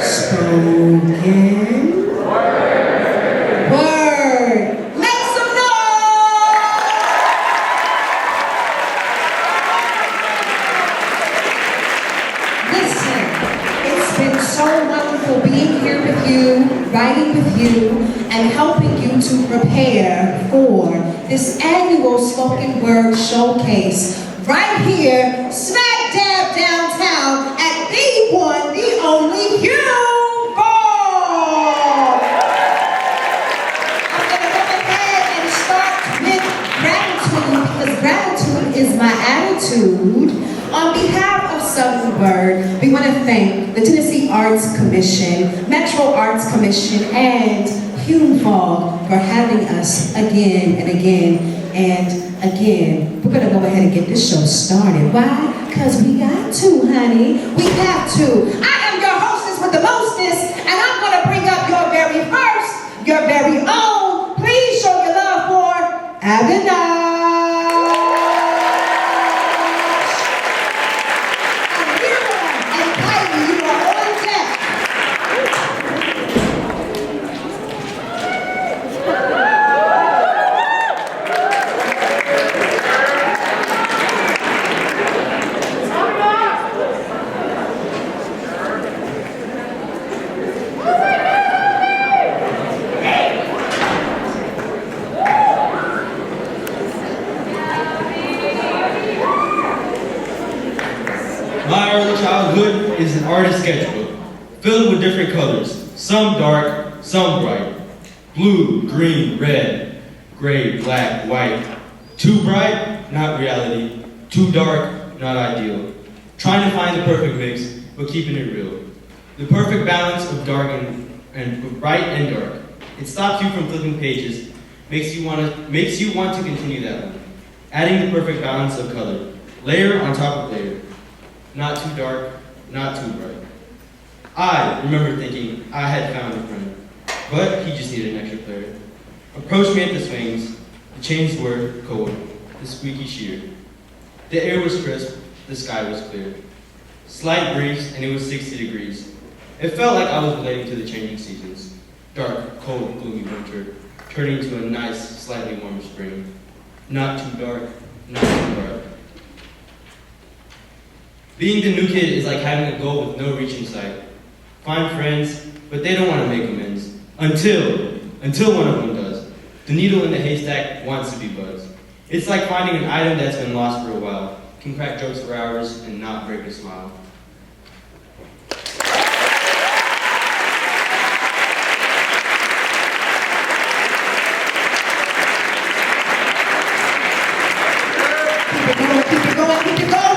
Spoken. Word. Make some noise! Listen, it's been so wonderful being here with you, writing with you, and helping you to prepare for this annual spoken word showcase right here, smack dab downtown at the one, the only Hume-Fogg. I'm going to go ahead and start with gratitude because gratitude is my attitude. On behalf of Southern Bird, we want to thank the Tennessee Arts Commission, Metro Arts Commission, and Hume-Fogg for having us again and again and again. We're going to go ahead and get this show started. Why? Because we got to, honey. We have to. I am your hostess with the mostest, and I'm going to bring up your very first, your very own. Please show your love for Abinah. My early childhood is an artist's sketchbook, filled with different colors, some dark, some bright. Blue, green, red, gray, black, white. Too bright, not reality. Too dark, not ideal. Trying to find the perfect mix, but keeping it real. The perfect balance of dark and bright and dark. It stops you from flipping pages, makes you want to continue that one. Adding the perfect balance of color, layer on top of layer. Not too dark, not too bright. I remember thinking I had found a friend, but he just needed an extra player. Approached me at the swings, the chains were cold, the squeaky sheer. The air was crisp, the sky was clear. Slight breeze, and it was 60 degrees. It felt like I was relating to the changing seasons. Dark, cold, gloomy winter, turning to a nice, slightly warmer spring. Not too dark, not too bright. Being the new kid is like having a goal with no reach in sight. Find friends, but they don't want to make amends. Until one of them does. The needle in the haystack wants to be buzzed. It's like finding an item that's been lost for a while. Can crack jokes for hours and not break a smile. Keep it going, keep it going.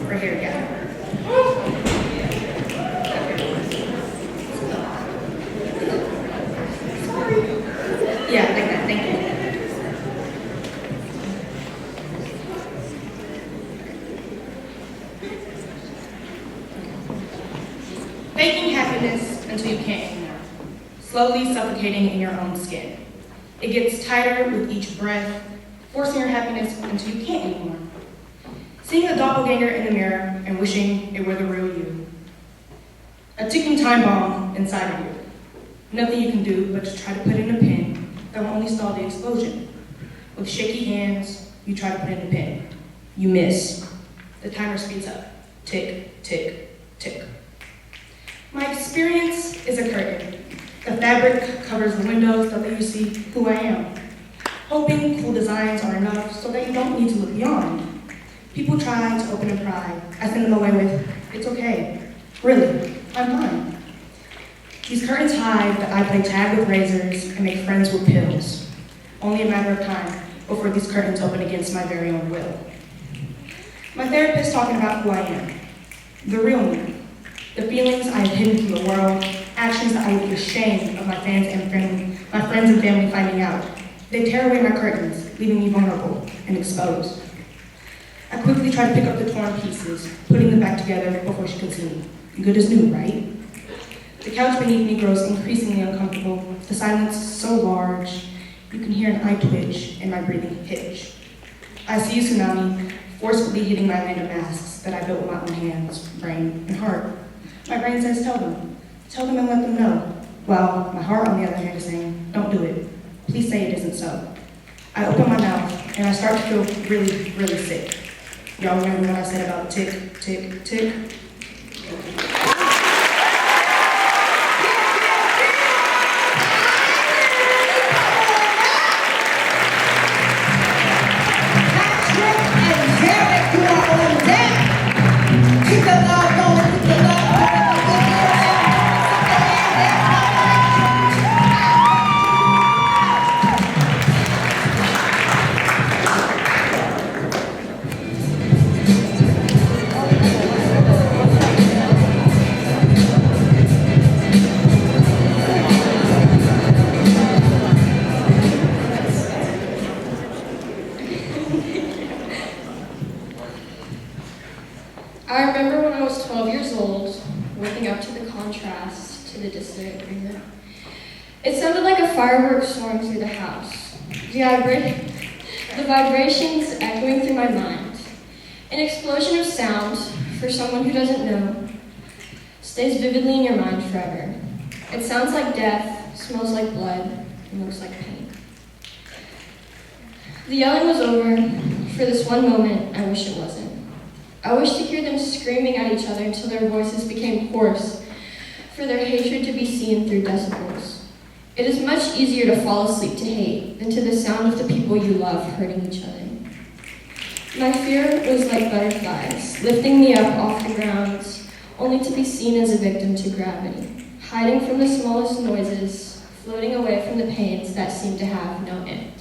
Right here, yeah. Yeah, like that, thank you. Faking happiness until you can't anymore. Slowly suffocating in your own skin. It gets tighter with each breath, forcing your happiness until you can't anymore. Seeing a doppelganger in the mirror and wishing it were the real you. A ticking time bomb inside of you. Nothing you can do but to try to put in a pin that will only stall the explosion. With shaky hands, you try to put in the pin. You miss. The timer speeds up. Tick, tick, tick. My experience is a curtain. The fabric covers the windows that let you see who I am. Hoping cool designs are enough so that you don't need to look beyond. People try to open and pry. I send them away with, it's okay. Really, I'm fine. These curtains hide that I play tag with razors and make friends with pills. Only a matter of time before these curtains open against my very own will. My therapist talking about who I am. The real me. The feelings I have hidden from the world, actions that I would be ashamed of my friends and family finding out. They tear away my curtains, leaving me vulnerable and exposed. I quickly try to pick up the torn pieces, putting them back together before she could see me. Good as new, right? The couch beneath me grows increasingly uncomfortable, the silence so large, you can hear an eye twitch and my breathing hitch. I see a tsunami forcefully hitting my land of masks that I built with my own hands, brain, and heart. My brain says, tell them and let them know. While my heart, on the other hand, is saying, don't do it. Please say it isn't so. I open my mouth and I start to feel really, really sick. Y'all remember what I said about tick, tick, tick? I remember when I was 12 years old, waking up to the contrast to the distant river. It sounded like a firework soaring through the house. The vibrations echoing through my mind. An explosion of sound, for someone who doesn't know, stays vividly in your mind forever. It sounds like death, smells like blood, and looks like pain. The yelling was over. For this one moment, I wish it wasn't. I wish to hear them screaming at each other until their voices became hoarse, for their hatred to be seen through decibels. It is much easier to fall asleep to hate than to the sound of the people you love hurting each other. My fear was like butterflies, lifting me up off the ground, only to be seen as a victim to gravity, hiding from the smallest noises, floating away from the pains that seem to have no end.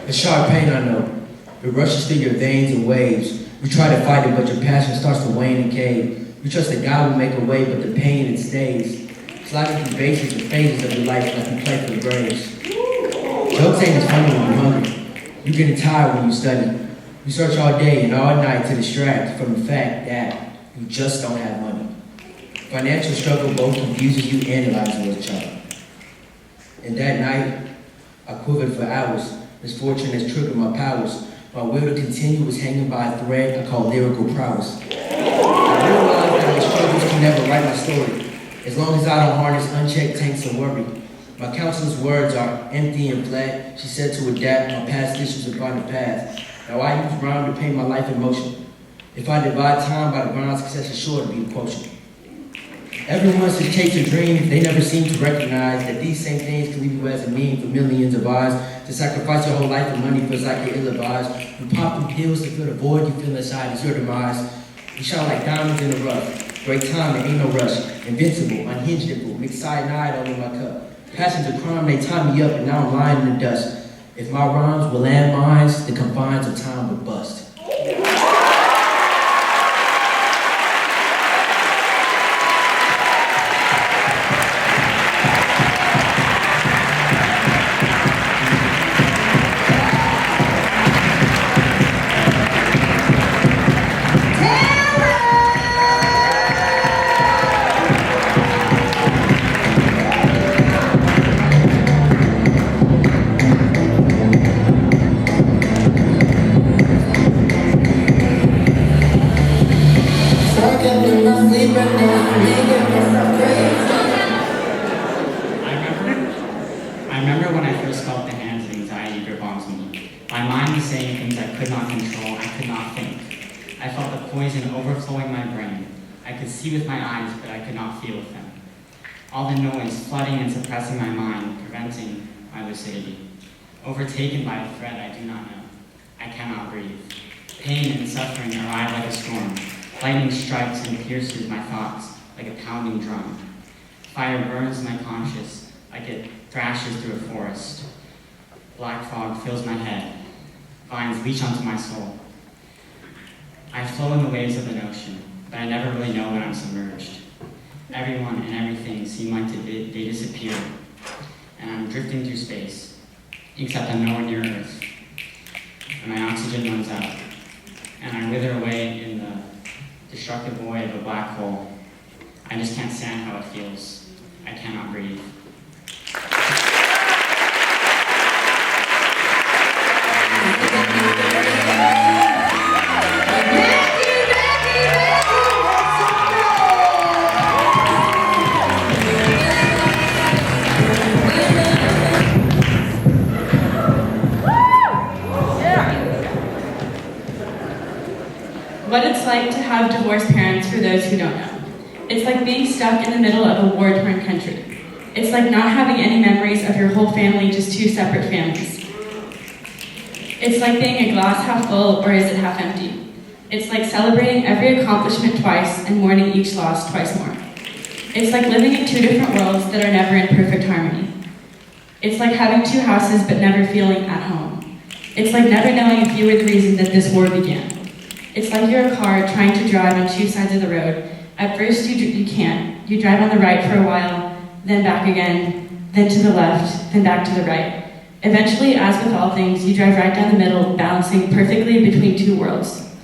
The sharp pain, I know. It rushes through your veins and waves. You try to fight it, but your passion starts to wane and cave. You trust that God will make a way, but the pain, it stays. Sliding through bases and phases of your life like you play for the Braves. Jokes ain't as funny when you're hungry. You're getting tired when you study. You search all day and all night to distract from the fact that you just don't have money. Financial struggle both confuses you and allows you as a child. And that night, I quivered for hours. Misfortune has triggered my powers. My will to continue was hanging by a thread I call lyrical prowess. I realized that my struggles can never write my story. As long as I don't harness unchecked tanks of worry. My counselor's words are empty and flat. She said to adapt my past issues upon the past. Now I use rhyme to paint my life in motion. If I divide time by the ground, success is sure to be a quotient. Everyone should chase a dream. They never seem to recognize that these same things can leave you as a meme for millions of eyes. To sacrifice your whole life for money feels like you're ill-advised. You pop them pills to fill the void you feel inside is your demise. You shine like diamonds in the rough. Great time, there ain't no rush. Invincible, unhingeable, mix cyanide all in my cup. Passions of crime, they tie me up and now I'm lying in the dust. If my rhymes were landmines, the confines of time would bust. remember when I first felt the hands of anxiety grip onto me. My mind was saying things I could not control, I could not think. I felt the poison overflowing my brain. I could see with my eyes, but I could not feel with them. All the noise flooding and suppressing my mind, preventing my lucidity. Overtaken by a threat I do not know. I cannot breathe. Pain and suffering arrive like a storm. Lightning strikes and pierces my thoughts like a pounding drum. Fire burns my conscience like it thrashes through a forest. Black fog fills my head. Vines leach onto my soul. I flow in the waves of an ocean, but I never really know when I'm submerged. Everyone and everything seem like they disappear, and I'm drifting through space, except I'm nowhere near Earth. And my oxygen runs out, and I wither away in the destructive void of a black hole. I just can't stand how it feels. I cannot breathe. What it's like to have divorced parents for those who don't know. It's like being stuck in the middle of a war-torn country. It's like not having any memories of your whole family, just two separate families. It's like being a glass half full, or is it half empty? It's like celebrating every accomplishment twice and mourning each loss twice more. It's like living in two different worlds that are never in perfect harmony. It's like having two houses but never feeling at home. It's like never knowing if you were the reason that this war began. It's like you're a car trying to drive on two sides of the road. At first you can't. You drive on the right for a while, then back again, then to the left, then back to the right. Eventually, as with all things, you drive right down the middle, balancing perfectly between two worlds.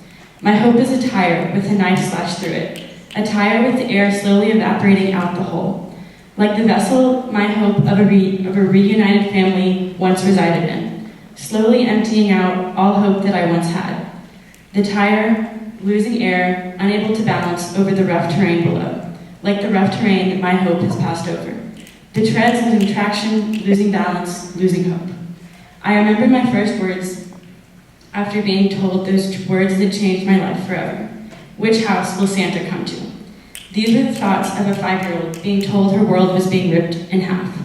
My hope is a tire with a knife slashed through it. A tire with the air slowly evaporating out the hole. Like the vessel my hope of a reunited family once resided in. Slowly emptying out all hope that I once had. The tire, losing air, unable to balance over the rough terrain below, like the rough terrain that my hope has passed over. The treads losing traction, losing balance, losing hope. I remember my first words after being told those words that changed my life forever. Which house will Santa come to? These were the thoughts of a 5-year-old being told her world was being ripped in half.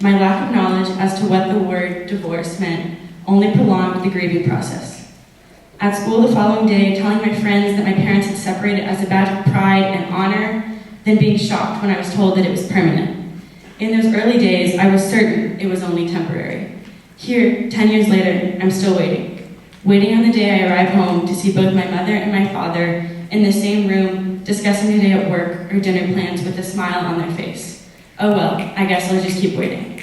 My lack of knowledge as to what the word divorce meant only prolonged the grieving process. At school the following day, telling my friends that my parents had separated as a badge of pride and honor, then being shocked when I was told that it was permanent. In those early days, I was certain it was only temporary. Here, 10 years later, I'm still waiting. Waiting on the day I arrive home to see both my mother and my father in the same room, discussing the day at work or dinner plans with a smile on their face. Oh well, I guess I'll just keep waiting.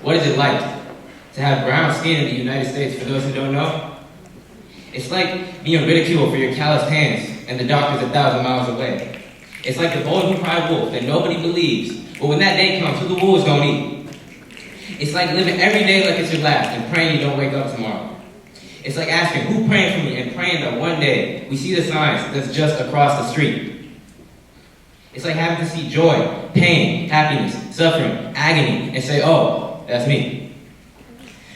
What is it like to have brown skin in the United States, for those who don't know? It's like being ridiculed for your calloused hands and the doctor's 1,000 miles away. It's like the bold who cry wolf that nobody believes, but when that day comes, who the wolves gonna eat? It's like living every day like it's your last and praying you don't wake up tomorrow. It's like asking, who praying for me, and praying that one day we see the signs that's just across the street. It's like having to see joy, pain, happiness, suffering, agony, and say, oh, that's me.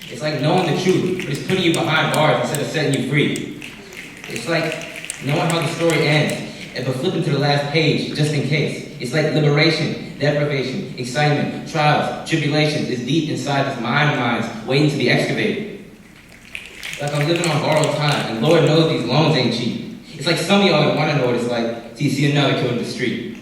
It's like knowing the truth, but it's putting you behind bars instead of setting you free. It's like knowing how the story ends, but flipping to the last page just in case. It's like liberation, deprivation, excitement, trials, tribulations is deep inside this mind of mine, waiting to be excavated. Like I'm living on borrowed time, and Lord knows these loans ain't cheap. It's like some of y'all want to know what it's like till you see another killed in the street.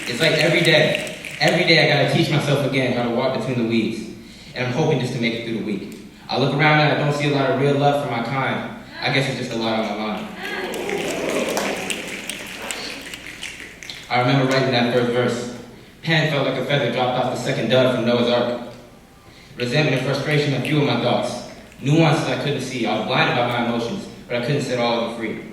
It's like every day I gotta teach myself again how to walk between the weeds. And I'm hoping just to make it through the week. I look around and I don't see a lot of real love for my kind. I guess it's just a lot on my mind. I remember writing that first verse. Pen felt like a feather dropped off the second dove from Noah's Ark. Resentment and frustration had fueled my thoughts. Nuances I couldn't see. I was blinded by my emotions, but I couldn't set all of them free.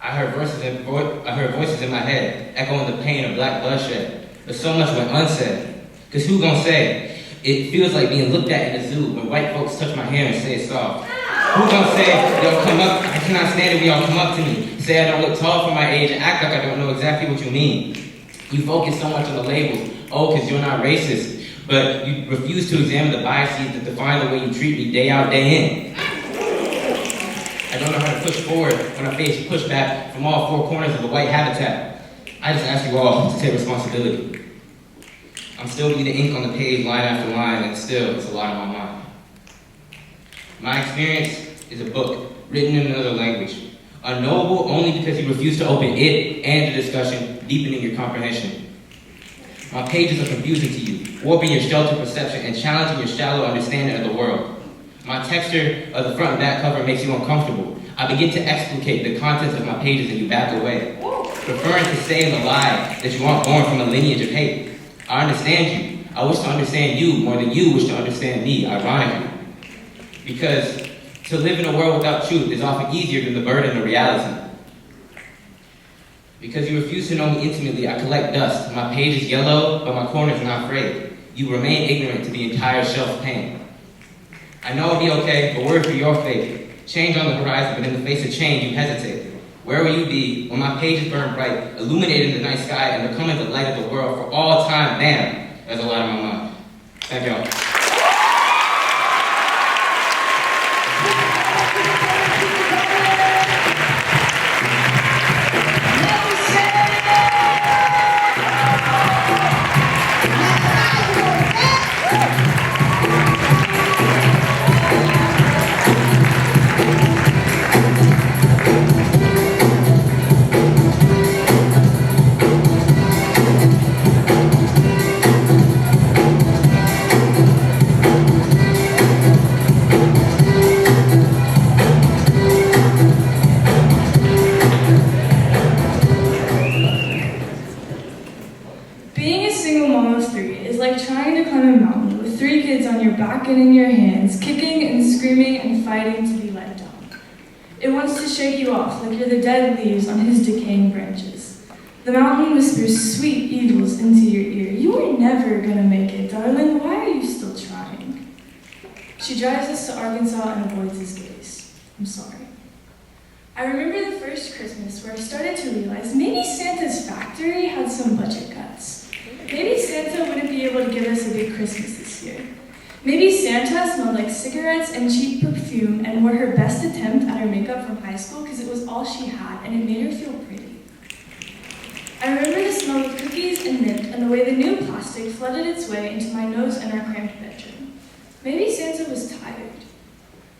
I heard voices in my head, echoing the pain of black bloodshed, but so much went unsaid. Cause who gonna say? It feels like being looked at in a zoo when white folks touch my hair and say it's soft. Who gonna say, y'all come up, I cannot stand it when y'all come up to me, say I don't look tall for my age, and act like I don't know exactly what you mean. You focus so much on the labels, oh, cause you're not racist, but you refuse to examine the biases that define the way you treat me day out, day in. I don't know how to push forward when I face pushback from all four corners of the white habitat. I just ask you all to take responsibility. I'm still bleeding ink on the page line after line, and still it's a lot on my mind. My experience is a book written in another language, unknowable only because you refuse to open it and the discussion, deepening your comprehension. My pages are confusing to you, warping your sheltered perception and challenging your shallow understanding of the world. My texture of the front and back cover makes you uncomfortable. I begin to explicate the contents of my pages and you back away, preferring to say in the lie that you aren't born from a lineage of hate. I understand you. I wish to understand you more than you wish to understand me, ironically. Because to live in a world without truth is often easier than the burden of reality. Because you refuse to know me intimately, I collect dust. My page is yellow, but my corner's not frayed. You remain ignorant to the entire shelf of pain. I know it'll be okay, but worry for your fate. Change on the horizon, but in the face of change, you hesitate. Where will you be when my pages burn bright, illuminating the night sky and becoming the light of the world for all time? Damn, there's a lot on my mind. Thank y'all. back and in your hands, kicking and screaming and fighting to be let down. It wants to shake you off like you're the dead leaves on his decaying branches. The mountain whispers sweet evils into your ear. You are never gonna make it, darling. Why are you still trying? She drives us to Arkansas and avoids his gaze. I'm sorry. I remember the first Christmas where I started to realize maybe Santa's factory had some budget cuts. Maybe Santa wouldn't be able to give us a big Christmas this year. Maybe Santa smelled like cigarettes and cheap perfume and wore her best attempt at her makeup from high school because it was all she had and it made her feel pretty. I remember the smell of cookies and mint and the way the new plastic flooded its way into my nose and our cramped bedroom. Maybe Santa was tired.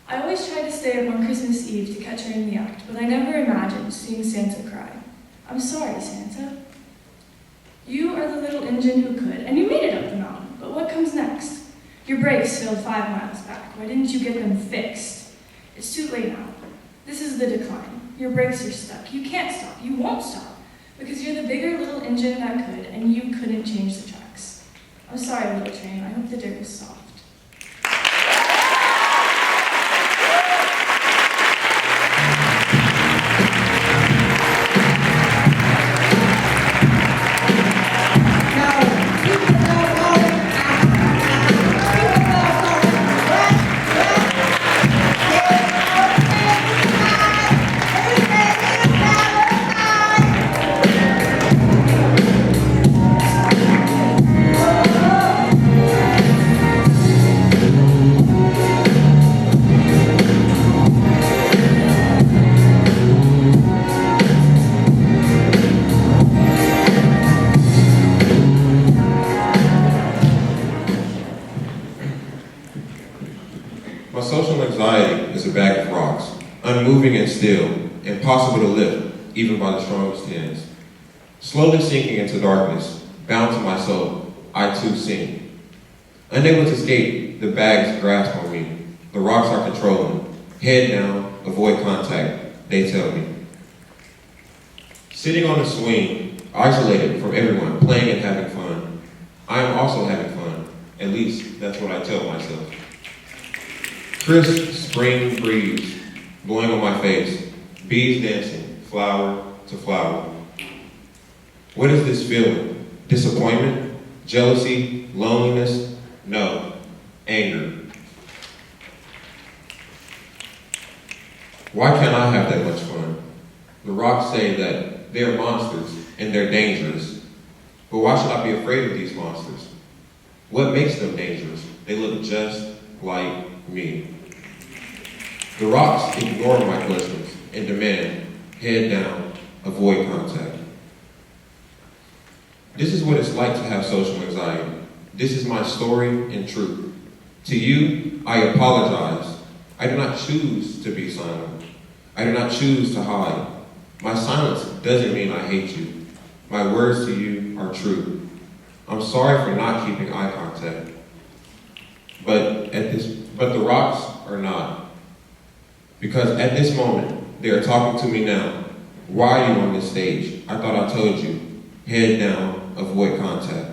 I always tried to stay up on Christmas Eve to catch her in the act, but I never imagined seeing Santa cry. I'm sorry, Santa. You are the little engine who could, and you made it up the mountain, but what comes next? Your brakes failed 5 miles back. Why didn't you get them fixed? It's too late now. This is the decline. Your brakes are stuck. You can't stop. You won't stop. Because you're the bigger little engine that could, and you couldn't change the tracks. I'm sorry, little train. I hope the dirt was soft. My social anxiety is a bag of rocks, unmoving and still, impossible to lift, even by the strongest hands. Slowly sinking into darkness, bound to my soul, I too sink. Unable to escape the bag's grasp on me, The rocks are controlling. Head down, avoid contact, they tell me. Sitting on the swing, isolated from everyone, playing and having fun. I am also having fun. At least, that's what I tell myself. Crisp spring breeze blowing on my face. Bees dancing, flower to flower. What is this feeling? Disappointment? Jealousy? Loneliness? No. Anger. Why can't I have that much fun? The rocks say that they're monsters and they're dangerous. But why should I be afraid of these monsters? What makes them dangerous? They look just like me. The rocks ignore my questions and demand, head down, avoid contact. This is what it's like to have social anxiety. This is my story and truth. To you, I apologize. I do not choose to be silent. I do not choose to hide. My silence doesn't mean I hate you. My words to you are true. I'm sorry for not keeping eye contact. But the rocks are not. Because at this moment, they are talking to me now. Why are you on this stage? I thought I told you. Head down, avoid contact.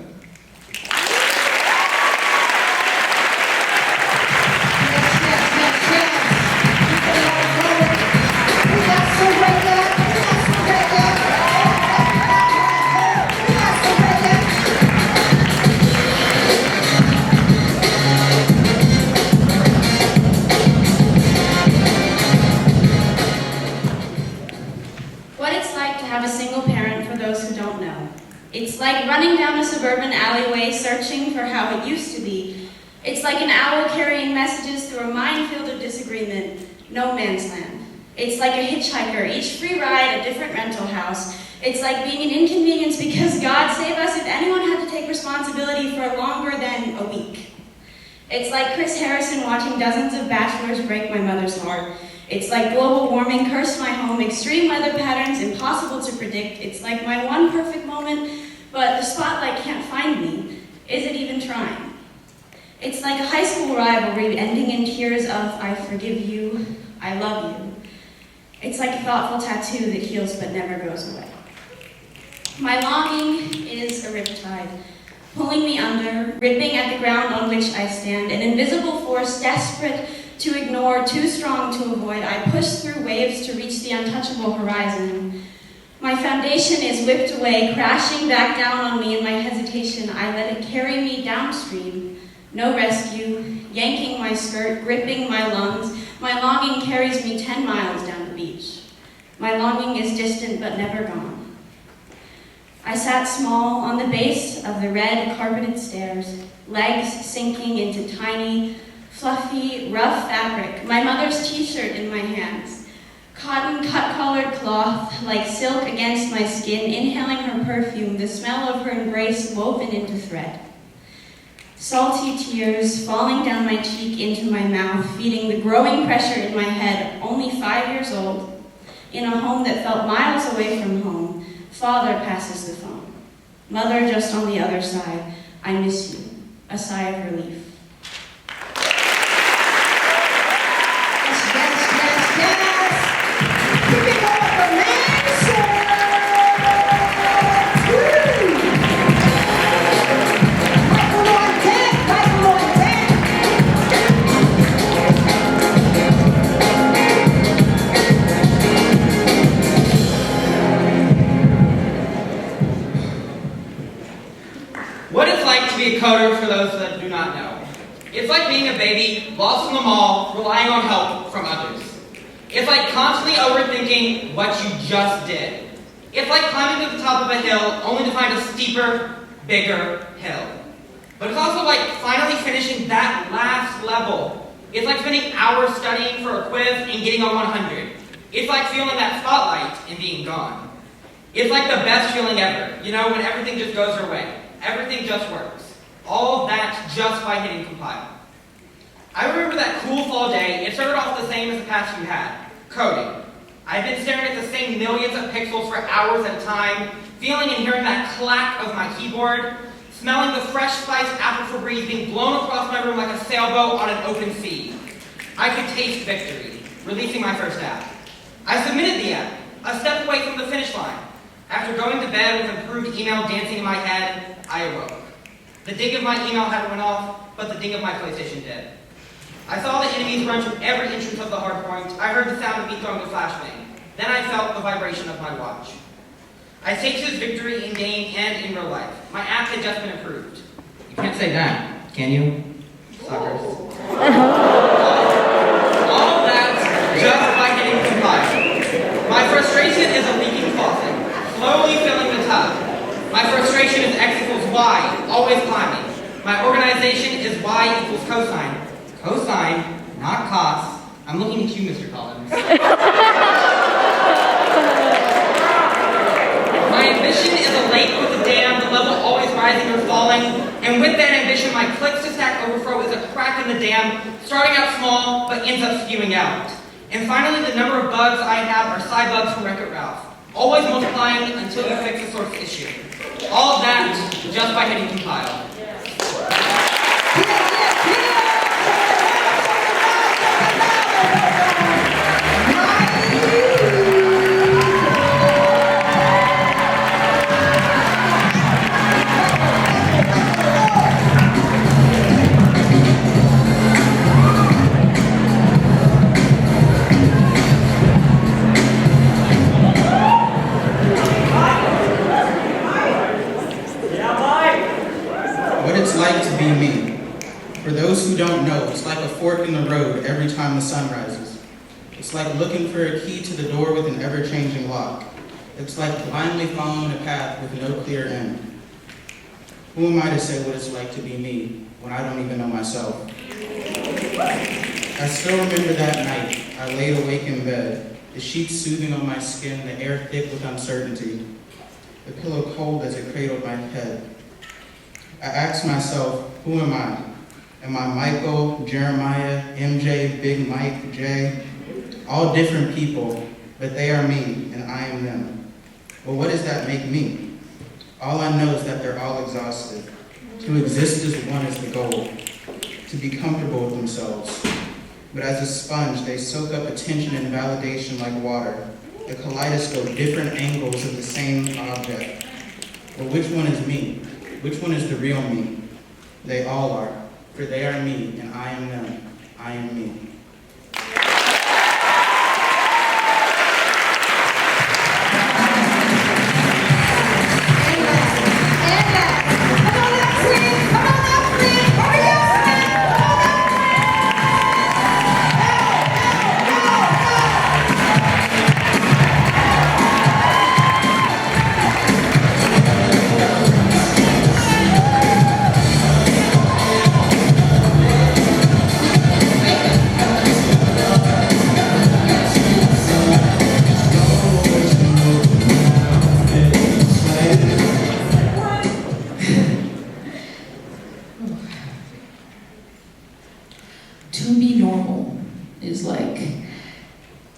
What it's like to have a single parent, for those who don't know. It's like running down a suburban alleyway searching for how it used to be. It's like an owl carrying messages through a minefield of disagreement, no man's land. It's like a hitchhiker, each free ride a different rental house. It's like being an inconvenience because God save us if anyone had to take responsibility for longer than a week. It's like Chris Harrison watching dozens of bachelors break my mother's heart. It's like global warming cursed my home, extreme weather patterns impossible to predict. It's like my one perfect moment, but the spotlight can't find me. Is it even trying? It's like a high school rivalry ending in tears of I forgive you, I love you. It's like a thoughtful tattoo that heals but never goes away. My longing is a riptide, pulling me under, ripping at the ground on which I stand, an invisible force desperate to ignore, too strong to avoid. I push through waves to reach the untouchable horizon. My foundation is whipped away, crashing back down on me in my hesitation. I let it carry me downstream. No rescue, yanking my skirt, gripping my lungs. My longing carries me 10 miles down the beach. My longing is distant but never gone. I sat small on the base of the red carpeted stairs, legs sinking into tiny, fluffy, rough fabric, my mother's t-shirt in my hands, cotton cut-collared cloth like silk against my skin, inhaling her perfume, the smell of her embrace woven into thread. Salty tears falling down my cheek into my mouth, feeding the growing pressure in my head, only 5 years old, in a home that felt miles away from home. Father passes the phone. Mother just on the other side. I miss you. A sigh of relief. What it's like to be a coder for those that do not know. It's like being a baby, lost in the mall, relying on help from others. It's like constantly overthinking what you just did. It's like climbing to the top of a hill only to find a steeper, bigger hill. But it's also like finally finishing that last level. It's like spending hours studying for a quiz and getting a 100. It's like feeling that spotlight and being gone. It's like the best feeling ever, you know, when everything just goes your way. Everything just works. All that just by hitting compile. I remember that cool fall day. It started off the same as the past you had, coding. I've been staring at the same millions of pixels for hours at a time, feeling and hearing that clack of my keyboard, smelling the fresh spiced apple Febreze being blown across my room like a sailboat on an open sea. I could taste victory, releasing my first app. I submitted the app, a step away from the finish line. After going to bed with improved email dancing in my head, I awoke. The ding of my email hadn't went off, but the ding of my PlayStation did. I saw the enemies run through every entrance of the hardpoint. I heard the sound of me throwing a flashbang. Then I felt the vibration of my watch. I tasted victory in game and in real life. My app had just been approved. You can't say that, can you? Suckers. All of that just by hitting compile. My frustration is a leaking faucet, slowly filling the tub. My frustration is x equals y, always climbing. My organization is y equals cosine. Cosine, not cos. I'm looking at you, Mr. Collins. My ambition is a lake with a dam, the level always rising or falling. And with that ambition, my clicks to stack overflow is a crack in the dam, starting out small, but ends up spewing out. And finally, the number of bugs I have are side bugs from Wreck-It Ralph, always multiplying until you fix the source issue. All of that just by hitting compile. What it's like to be me. For those who don't know, it's like a fork in the road every time the sun rises. It's like looking for a key to the door with an ever-changing lock. It's like blindly following a path with no clear end. Who am I to say what it's like to be me when I don't even know myself? I still remember that night. I laid awake in bed, the sheets soothing on my skin, the air thick with uncertainty, the pillow cold as it cradled my head. I asked myself, who am I? Am I Michael, Jeremiah, MJ, Big Mike, Jay? All different people, but they are me, and I am them. Well, what does that make me? All I know is that they're all exhausted. To exist as one is the goal, to be comfortable with themselves. But as a sponge, they soak up attention and validation like water, the kaleidoscope, different angles of the same object. But which one is me? Which one is the real me? They all are, for they are me, and I am them. I am me. To be normal is like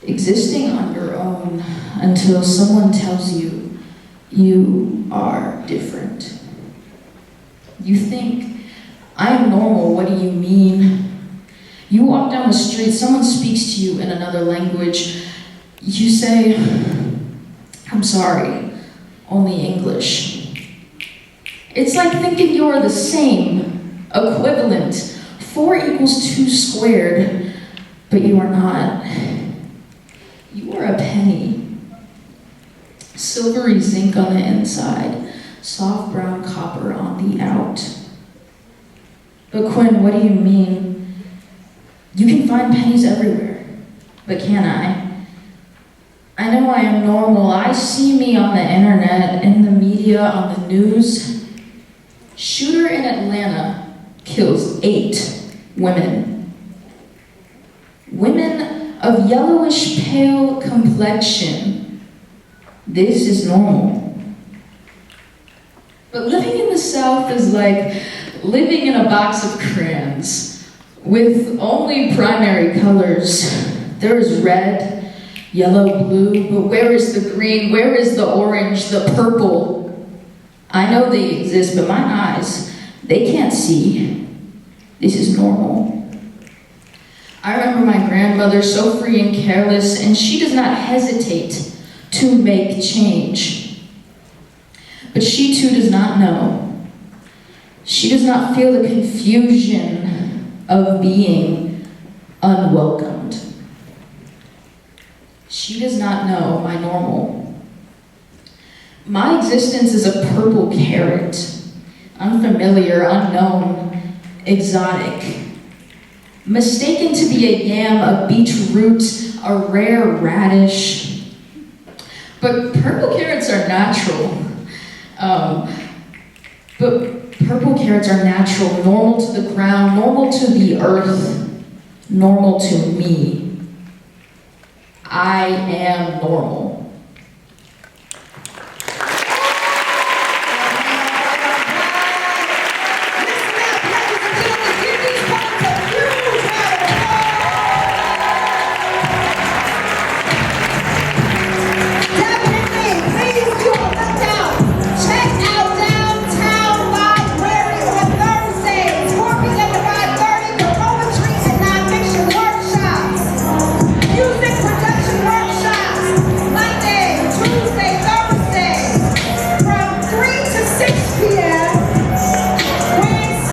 existing on your own until someone tells you you are different. You think, I am normal, what do you mean? You walk down the street, someone speaks to you in another language. You say, I'm sorry, only English. It's like thinking you're the same, equivalent. 4 equals 2 squared, but you are not. You are a penny. Silvery zinc on the inside, soft brown copper on the out. But Quinn, what do you mean? You can find pennies everywhere, but can I? I know I am normal. I see me on the internet, in the media, on the news. Shooter in Atlanta kills 8 women. Women of yellowish pale complexion. This is normal. But living in the South is like living in a box of crayons with only primary colors. There is red, yellow, blue, but where is the green? Where is the orange, the purple? I know they exist, but my eyes, they can't see. This is normal. I remember my grandmother, so free and careless, and she does not hesitate to make change. But she too does not know. She does not feel the confusion of being unwelcomed. She does not know my normal. My existence is a purple carrot, unfamiliar, unknown, exotic. Mistaken to be a yam, a beetroot, a rare radish. But purple carrots are natural. Normal to the ground, normal to the earth, normal to me. I am normal.